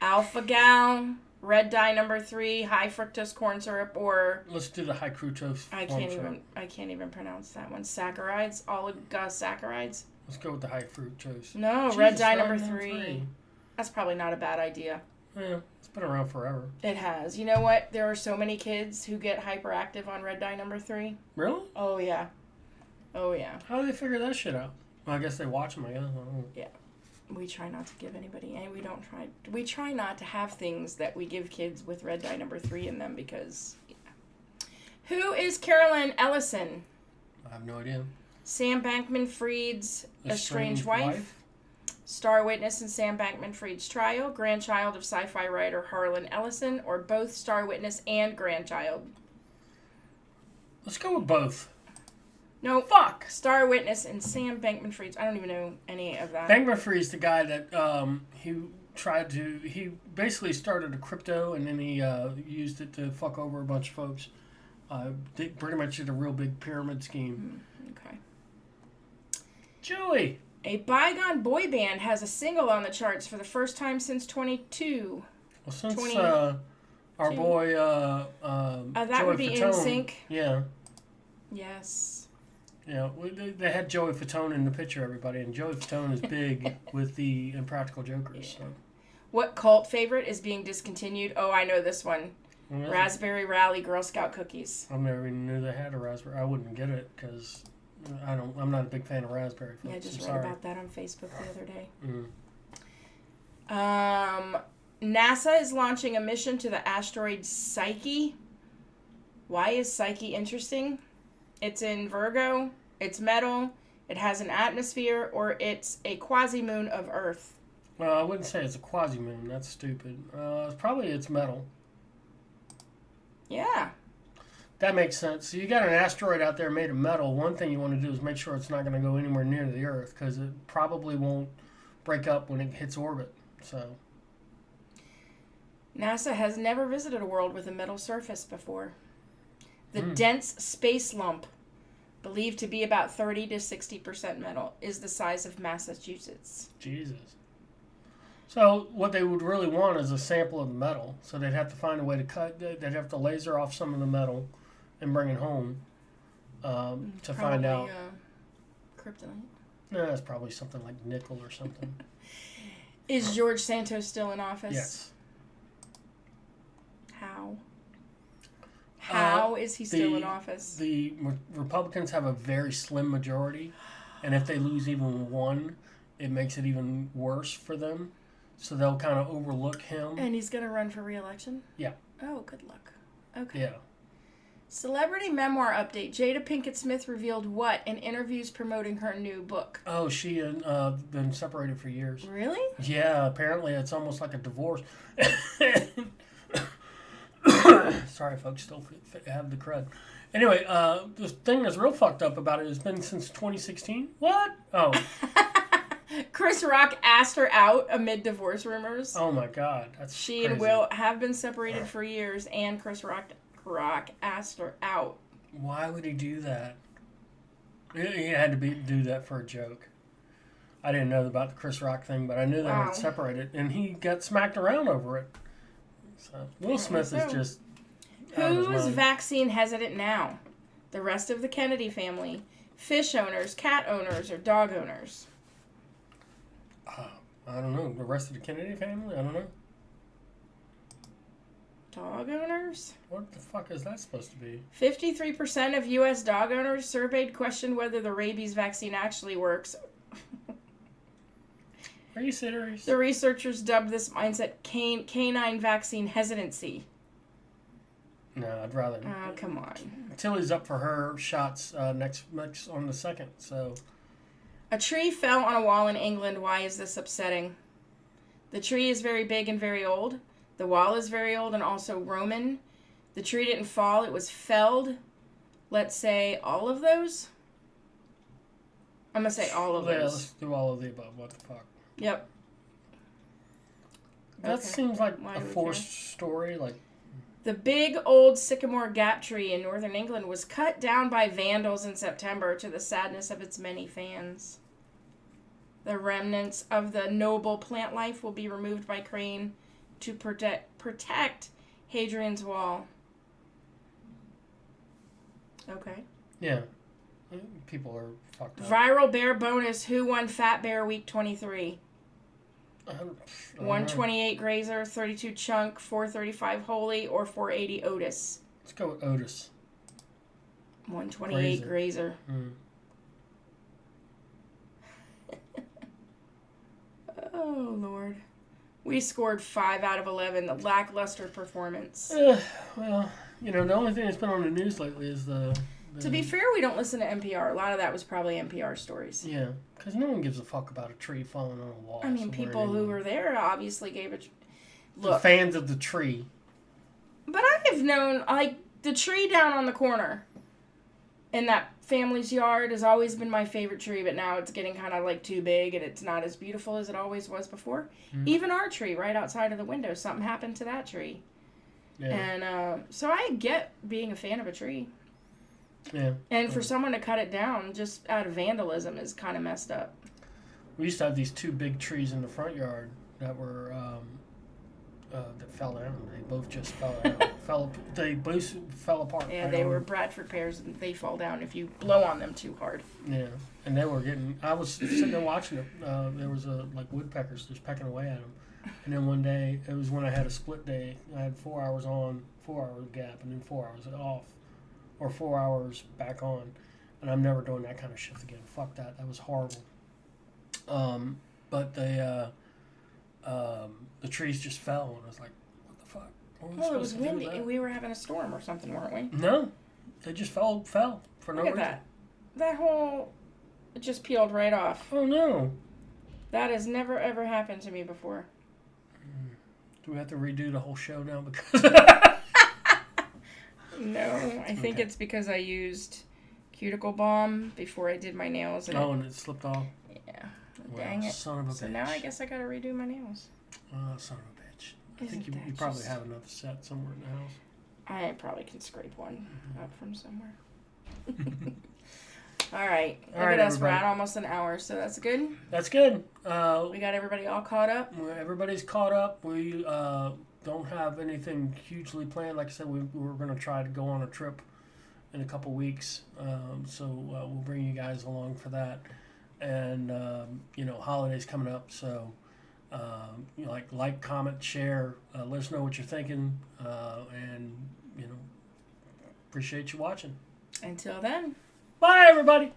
Alpha-gal, red dye number 3, high fructose corn syrup, or let's do the high fructose. I can't even pronounce that one. Saccharides, oligosaccharides. Let's go with the high fructose. No, Jesus, red dye number 3. That's probably not a bad idea. Yeah, it's been around forever. It has. You know what? There are so many kids who get hyperactive on red dye number 3. Really? Oh yeah. Oh yeah. How do they figure that shit out? Well, I guess they watch them. I guess. I don't know. Yeah. We try not to give anybody, and we try not to have things that we give kids with red dye number 3 in them because. Yeah. Who is Carolyn Ellison? I have no idea. Sam Bankman-Fried's estranged wife. Star witness in Sam Bankman-Fried's trial, grandchild of sci-fi writer Harlan Ellison, or both star witness and grandchild? Let's go with both. No, fuck. Star witness in Sam Bankman-Fried's. I don't even know any of that. Bankman-Fried's the guy that he basically started a crypto and then he used it to fuck over a bunch of folks. They pretty much did a real big pyramid scheme. Okay. Joey. A bygone boy band has a single on the charts for the first time since 22. Well, since our boy that Joey would be Fatone, NSYNC. Yeah. Yes. Yeah, they had Joey Fatone in the picture, everybody, and Joey Fatone is big with the Impractical Jokers. Yeah. So. What cult favorite is being discontinued? Oh, I know this one. Yeah. Raspberry Rally Girl Scout cookies. I never even knew they had a raspberry. I wouldn't get it because I'm not a big fan of raspberry. Folks. Yeah, I just read about that on Facebook the other day. Mm. NASA is launching a mission to the asteroid Psyche. Why is Psyche interesting? It's in Virgo, it's metal, it has an atmosphere, or it's a quasi-moon of Earth. Well, I wouldn't say it's a quasi-moon. That's stupid. It's metal. Yeah. That makes sense. So you got an asteroid out there made of metal. One thing you want to do is make sure it's not going to go anywhere near the Earth because it probably won't break up when it hits orbit. So. NASA has never visited a world with a metal surface before. The dense space lump, believed to be about 30 to 60% metal, is the size of Massachusetts. Jesus. So what they would really want is a sample of the metal. So they'd have to find a way to cut. They'd have to laser off some of the metal and bring it home to find out. Kryptonite. No, that's probably something like nickel or something. Is George Santos still in office? Yes. How? How is he still in office? The Republicans have a very slim majority, and if they lose even one, it makes it even worse for them. So they'll kind of overlook him. And he's going to run for re-election? Yeah. Oh, good luck. Okay. Yeah. Celebrity memoir update. Jada Pinkett Smith revealed what in interviews promoting her new book? Oh, she had been separated for years. Really? Yeah, apparently it's almost like a divorce. Sorry, folks, still have the crud. Anyway, the thing that's real fucked up about it has been since 2016. What? Oh. Chris Rock asked her out amid divorce rumors. Oh my God, that's She crazy. and Will have been separated for years, and Chris Rock asked her out. Why would he do that? He had to do that for a joke. I didn't know about the Chris Rock thing, but I knew they were separated, and he got smacked around over it. So Will Smith is just Who's vaccine hesitant now? The rest of the Kennedy family, fish owners, cat owners, or dog owners? I don't know. The rest of the Kennedy family? I don't know. Dog owners? What the fuck is that supposed to be? 53% of U.S. dog owners surveyed questioned whether the rabies vaccine actually works. Are you serious? The researchers dubbed this mindset canine vaccine hesitancy. No, I'd rather. Oh, come on. Tilly's up for her shots next on the 2nd, so. A tree fell on a wall in England. Why is this upsetting? The tree is very big and very old. The wall is very old and also Roman. The tree didn't fall. It was felled. Let's say all of those. I'm going to say all of Yeah, those. let's do all of the above. What the fuck? Yep. That Okay. seems like Why a do we forced story. Like, The big old sycamore gap tree in northern England was cut down by vandals in September to the sadness of its many fans. The remnants of the noble plant life will be removed by crane to protect Hadrian's Wall. Okay. yeah. People are fucked up. Viral bear bonus. Who won Fat Bear Week 23? I don't know. 128 Grazer, 32 Chunk, 435 Holy, or 480 Otis? Let's go with Otis. 128 Grazer. Oh, Lord. We scored 5 out of 11. The lackluster performance. Well, you know, the only thing that's been on the news lately is the To be fair, we don't listen to NPR. A lot of that was probably NPR stories. Yeah, because no one gives a fuck about a tree falling on a wall. I mean, people who were there obviously gave it. Look, the fans of the tree. But I've known, like, the tree down on the corner in that family's yard has always been my favorite tree, but now it's getting kind of, like, too big and it's not as beautiful as it always was before. Mm-hmm. Even our tree right outside of the window, something happened to that tree. Yeah. And so I get being a fan of a tree. Yeah. And for someone to cut it down just out of vandalism is kind of messed up. We used to have these 2 big trees in the front yard that were that fell down. They both just fell down. They both fell apart. Yeah, they were Bradford pears, and they fall down if you blow on them too hard. Yeah, and they were getting. I was sitting there watching it. There was woodpeckers just pecking away at them. And then one day, it was when I had a split day. I had 4 hours on, 4 hour gap, and then 4 hours off. Or 4 hours back on, and I'm never doing that kind of shift again. Fuck that. That was horrible. But the trees just fell, and I was like, "What the fuck?" Well, it was windy, and we were having a storm or something, weren't we? No, they just fell for no reason. Look at that whole, it just peeled right off. Oh no, that has never ever happened to me before. Do we have to redo the whole show now because? No, I think it's because I used cuticle balm before I did my nails. And it slipped off? Yeah. Well, dang it. Son of a bitch. So now I guess I gotta redo my nails. Son of a bitch. I think you probably have another set somewhere in the house. I probably can scrape one up from somewhere. All right. Look at us. We're at almost an hour, so that's good. That's good. We got everybody all caught up. Everybody's caught up. We don't have anything hugely planned. Like I said, we were going to try to go on a trip in a couple weeks. So we'll bring you guys along for that. And, holidays coming up. So, like, comment, share. Let us know what you're thinking. And, appreciate you watching. Until then. Bye, everybody.